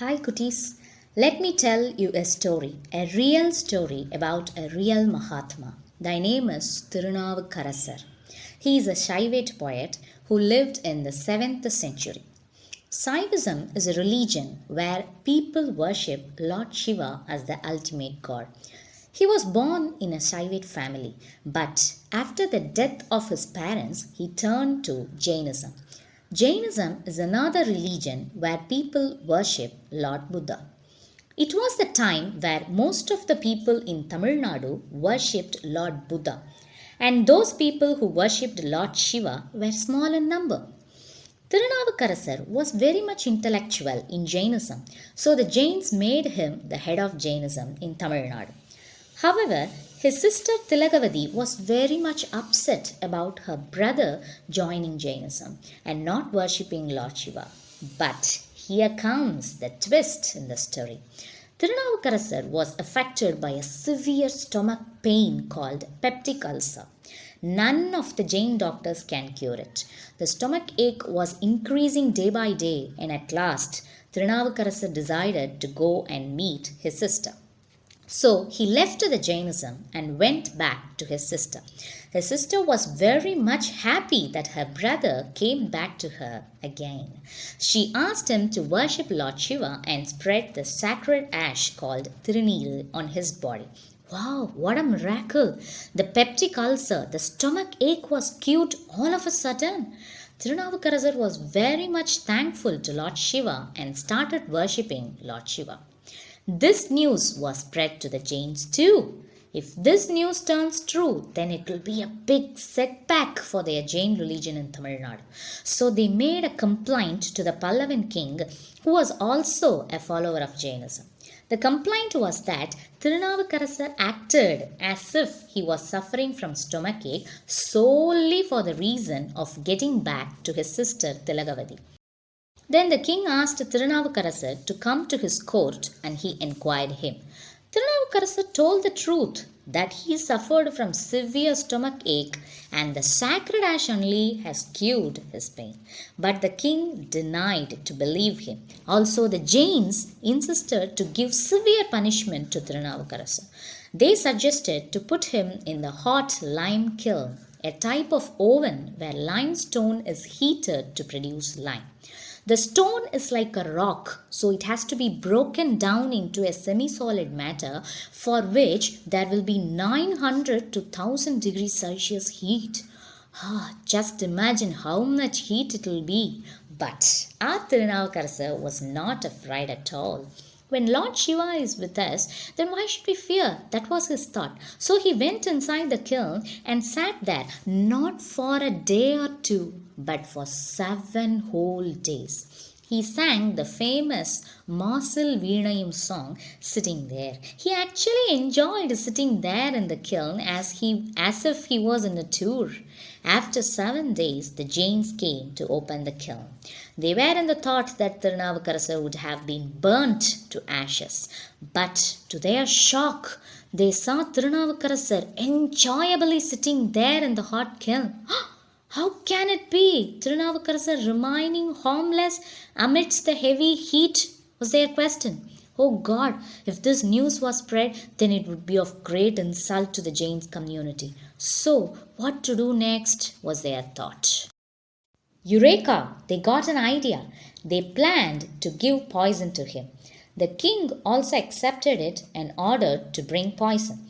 Hi cuties, let me tell you a real story about a real Mahatma. Thy name is Thirunavukarasar. He is a Saivate poet who lived in the 7th century. Saivism is a religion where people worship Lord Shiva as the ultimate god. He was born in a Saivate family, but after the death of his parents, he turned to Jainism. Jainism is another religion where people worship Lord Buddha. It was the time where most of the people in Tamil Nadu worshipped Lord Buddha, and those people who worshipped Lord Shiva were small in number. Thirunavukarasar was very much intellectual in Jainism, so the Jains made him the head of Jainism in Tamil Nadu. However, his sister Tilakavati was very much upset about her brother joining Jainism and not worshipping Lord Shiva. But here comes the twist in the story. Thirunavukarasar was affected by a severe stomach pain called peptic ulcer. None of the Jain doctors can cure it. The stomach ache was increasing day by day, and at last, Thirunavukarasar decided to go and meet his sister. So he left the Jainism and went back to his sister. His sister was very much happy that her brother came back to her again. She asked him to worship Lord Shiva and spread the sacred ash called Tiruneel on his body. Wow, what a miracle! The peptic ulcer, the stomach ache was cured all of a sudden. Thirunavukarasar was very much thankful to Lord Shiva and started worshipping Lord Shiva. This news was spread to the Jains too. If this news turns true, then it will be a big setback for their Jain religion in Tamil Nadu. So they made a complaint to the Pallavan king, who was also a follower of Jainism. The complaint was that Thirunavukarasar acted as if he was suffering from stomachache solely for the reason of getting back to his sister Tilakavati. Then the king asked Thirunavukarasar to come to his court and he inquired him. Thirunavukarasar told the truth that he suffered from severe stomach ache and the sacred ash only has cured his pain. But the king denied to believe him. Also the Jains insisted to give severe punishment to Thirunavukarasar. They suggested to put him in the hot lime kiln, a type of oven where limestone is heated to produce lime. The stone is like a rock, so it has to be broken down into a semi-solid matter for which there will be 900 to 1000 degrees Celsius heat. Just imagine how much heat it will be. But our Thirunavukarasar was not afraid at all. When Lord Shiva is with us, then why should we fear? That was his thought. So he went inside the kiln and sat there, not for a day or two, but for 7 whole days. He sang the famous Marsil Veenayam song sitting there. He actually enjoyed sitting there in the kiln as if he was in a tour. After 7 days, the Jains came to open the kiln. They were in the thought that Thirunavukarasar would have been burnt to ashes. But to their shock, they saw Thirunavukarasar enjoyably sitting there in the hot kiln. How can it be? Thirunavukarasar remaining harmless amidst the heavy heat was their question. Oh God, if this news was spread, then it would be of great insult to the Jain community. So, what to do next was their thought. Eureka! They got an idea. They planned to give poison to him. The king also accepted it and ordered to bring poison.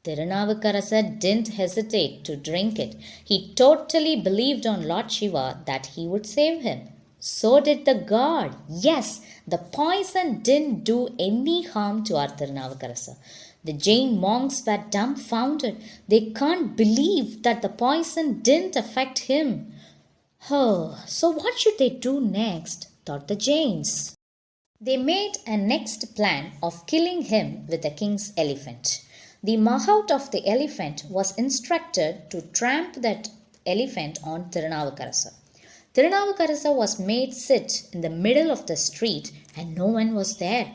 Thirunavukarasar didn't hesitate to drink it. He totally believed on Lord Shiva that he would save him. So did the god. Yes, the poison didn't do any harm to our Thirunavukarasar. The Jain monks were dumbfounded. They can't believe that the poison didn't affect him. So what should they do next? Thought the Jains. They made a next plan of killing him with the king's elephant. The mahout of the elephant was instructed to tramp that elephant on Thirunavukarasar. Thirunavukarasar was made sit in the middle of the street and no one was there.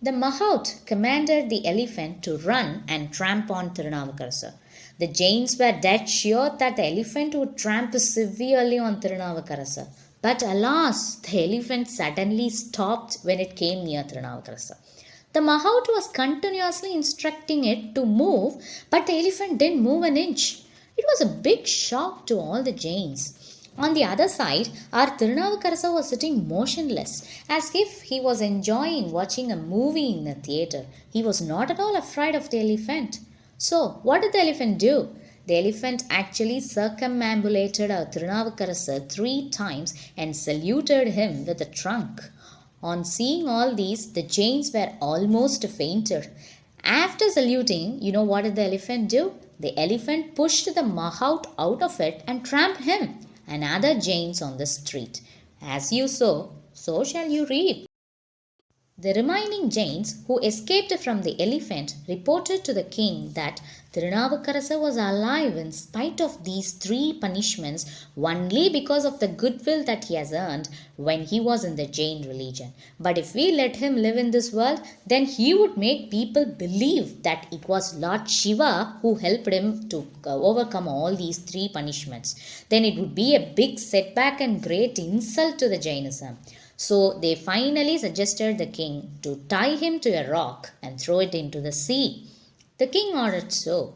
The mahout commanded the elephant to run and tramp on Thirunavukarasar. The Jains were dead sure that the elephant would tramp severely on Thirunavukarasar. But alas, the elephant suddenly stopped when it came near Thirunavukarasar. The Mahout was continuously instructing it to move, but the elephant didn't move an inch. It was a big shock to all the Jains. On the other side, our Thirunavukarasar was sitting motionless, as if he was enjoying watching a movie in a theatre. He was not at all afraid of the elephant. So, what did the elephant do? The elephant actually circumambulated our Thirunavukarasar 3 times and saluted him with a trunk. On seeing all these, the Jains were almost fainted. After saluting, you know what did the elephant do? The elephant pushed the mahout out of it and tramped him and other Jains on the street. As you sow, so shall you reap. The remaining Jains who escaped from the elephant reported to the king that Thirunavukarasar was alive in spite of these 3 punishments only because of the goodwill that he has earned when he was in the Jain religion. But if we let him live in this world, then he would make people believe that it was Lord Shiva who helped him to overcome all these 3 punishments. Then it would be a big setback and great insult to the Jainism. So they finally suggested the king to tie him to a rock and throw it into the sea. The king ordered so.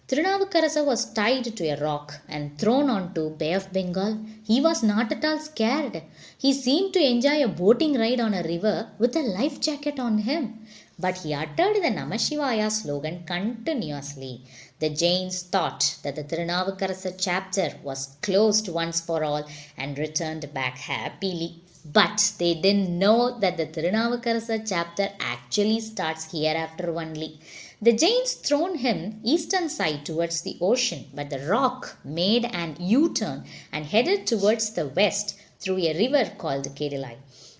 Thirunavukarasar was tied to a rock and thrown onto Bay of Bengal. He was not at all scared. He seemed to enjoy a boating ride on a river with a life jacket on him. But he uttered the Namashivaya slogan continuously. The Jains thought that the Thirunavukarasar chapter was closed once for all and returned back happily. But they didn't know that the Thirunavukarasar chapter actually starts hereafter only. The Jains thrown him eastern side towards the ocean, but the rock made an U-turn and headed towards the west through a river called Kedilai.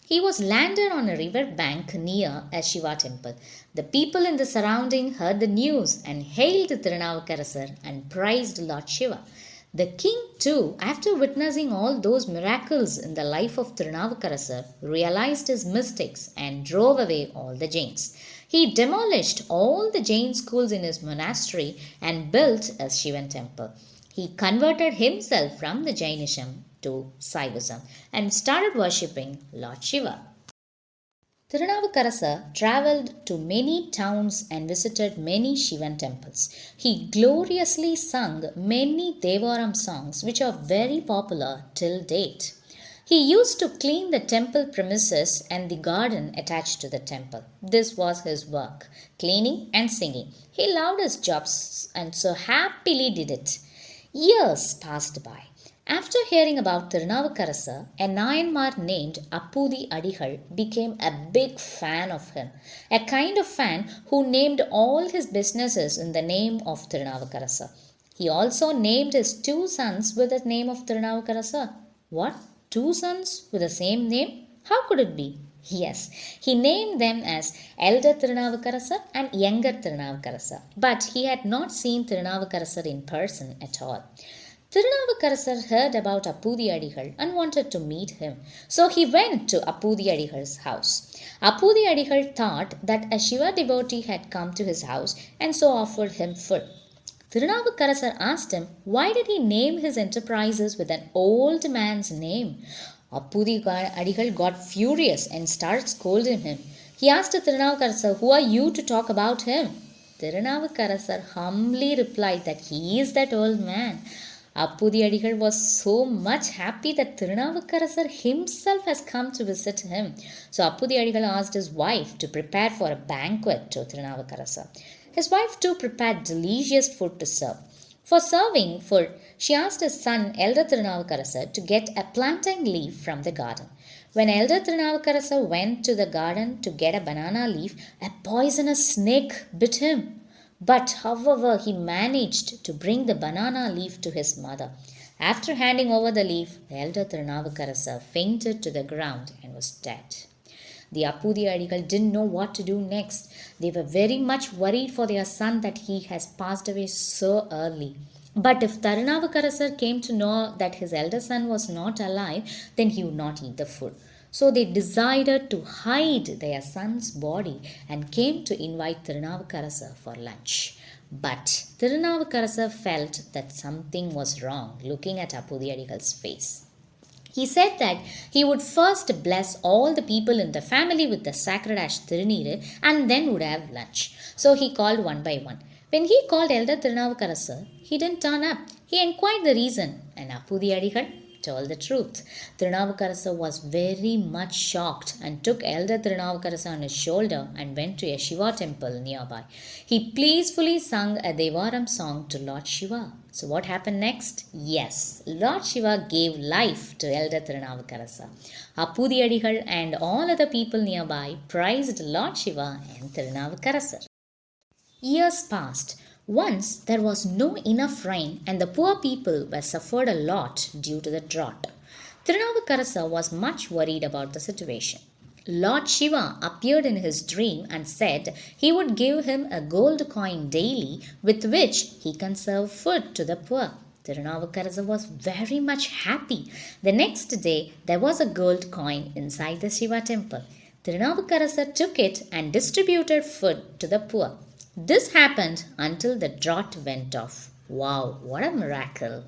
He was landed on a river bank near a Shiva temple. The people in the surrounding heard the news and hailed Thirunavukarasar and praised Lord Shiva. The king too, after witnessing all those miracles in the life of Thirunavukarasar, realized his mistakes and drove away all the Jains. He demolished all the Jain schools in his monastery and built a Shivan temple. He converted himself from the Jainism to Saivism and started worshipping Lord Shiva. Thirunavukarasar travelled to many towns and visited many Shivan temples. He gloriously sung many Devaram songs which are very popular till date. He used to clean the temple premises and the garden attached to the temple. This was his work, cleaning and singing. He loved his jobs and so happily did it. Years passed by. After hearing about Thirunavukarasar, a nayanmar named Appudi Adigal became a big fan of him, a kind of fan who named all his businesses in the name of Thirunavukarasar. He also named his 2 sons with the name of Thirunavukarasar. What? 2 sons with the same name? How could it be? Yes, he named them as Elder Thirunavukarasar and Younger Thirunavukarasar, but he had not seen Thirunavukarasar in person at all. Thirunavukarasar heard about Appudi Adigal and wanted to meet him, so he went to Appudi Adigal's house. Appudi Adigal thought that a Shiva devotee had come to his house and so offered him food. Thirunavukarasar asked him why did he name his enterprises with an old man's name. Appudi Adigal got furious and started scolding him. He asked Thirunavukarasar, "Who are you to talk about him?" Thirunavukarasar humbly replied that he is that old man. Appudi Adigal was so much happy that Thirunavukarasar himself has come to visit him. So Appudi Adigal asked his wife to prepare for a banquet to Thirunavukarasar. His wife too prepared delicious food to serve. For serving food, she asked his son Elder Thirunavukarasar to get a plantain leaf from the garden. When Elder Thirunavukarasar went to the garden to get a banana leaf, a poisonous snake bit him. But, however, he managed to bring the banana leaf to his mother. After handing over the leaf, the elder Thirunavukarasar fainted to the ground and was dead. The Appudi Adigal didn't know what to do next. They were very much worried for their son that he has passed away so early. But if Thirunavukarasar came to know that his elder son was not alive, then he would not eat the food. So they decided to hide their son's body and came to invite Thirunavukarasar for lunch. But Thirunavukarasar felt that something was wrong looking at Appudi Adigal's face. He said that he would first bless all the people in the family with the sacred ash Thiruneeru and then would have lunch. So he called one by one. When he called Elder Thirunavukarasar, he didn't turn up. He inquired the reason, and Appudiyadigal told the truth. Thirunavukarasar was very much shocked and took Elder Thirunavukarasar on his shoulder and went to a Shiva temple nearby. He peacefully sung a Devaram song to Lord Shiva. So what happened next? Yes, Lord Shiva gave life to Elder Thirunavukarasar. Appudiyadigal and all other people nearby praised Lord Shiva and Thirunavukarasar. Years passed. Once there was no enough rain and the poor people were suffered a lot due to the drought. Thirunavukarasar was much worried about the situation. Lord Shiva appeared in his dream and said he would give him a gold coin daily with which he can serve food to the poor. Thirunavukarasar was very much happy. The next day there was a gold coin inside the Shiva temple. Thirunavukarasar took it and distributed food to the poor. This happened until the drought went off. Wow, what a miracle!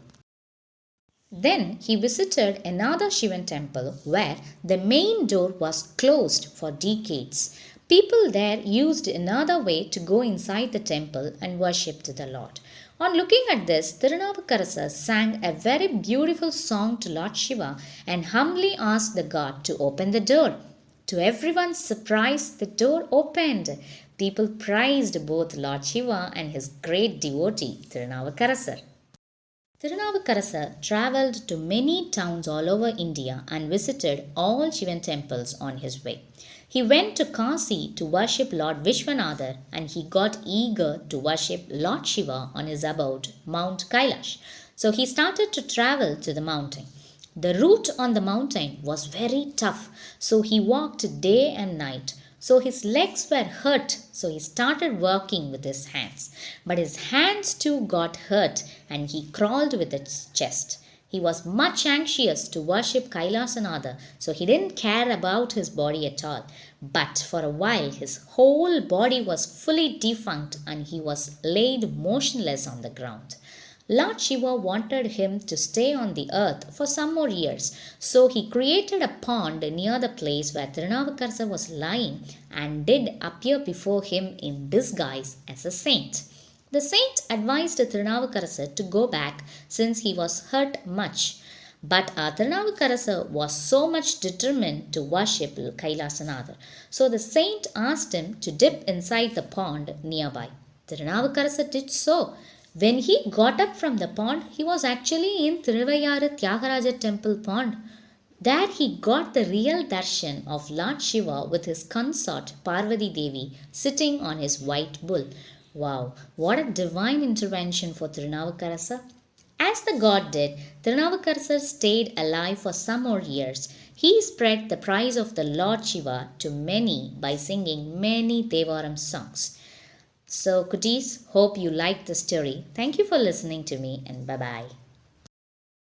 Then he visited another Shivan temple where the main door was closed for decades. People there used another way to go inside the temple and worship the Lord. On looking at this, Thirunavukarasar sang a very beautiful song to Lord Shiva and humbly asked the god to open the door. To everyone's surprise, the door opened. People praised both Lord Shiva and his great devotee, Thirunavukarasar. Thirunavukarasar travelled to many towns all over India and visited all Shivan temples on his way. He went to Kasi to worship Lord Vishwanathar and he got eager to worship Lord Shiva on his abode, Mount Kailash. So he started to travel to the mountain. The route on the mountain was very tough, so he walked day and night. So his legs were hurt, so he started working with his hands. But his hands too got hurt and he crawled with his chest. He was much anxious to worship Kailasanatha, so he didn't care about his body at all. But for a while his whole body was fully defunct and he was laid motionless on the ground. Lord Shiva wanted him to stay on the earth for some more years, so he created a pond near the place where Thirunavukarasar was lying and did appear before him in disguise as a saint. The saint advised Thirunavukarasar to go back since he was hurt much. But Thirunavukarasar was so much determined to worship Kailasanatha, so the saint asked him to dip inside the pond nearby. Thirunavukarasar did so. When he got up from the pond, he was actually in Thiruvayyaru Tyagaraja temple pond. There he got the real darshan of Lord Shiva with his consort Parvati Devi sitting on his white bull. Wow, what a divine intervention for Thirunavukarasar. As the god did, Thirunavukarasar stayed alive for some more years. He spread the praise of the Lord Shiva to many by singing many Devaram songs. So, Kutis, hope you liked the story. Thank you for listening to me and bye-bye.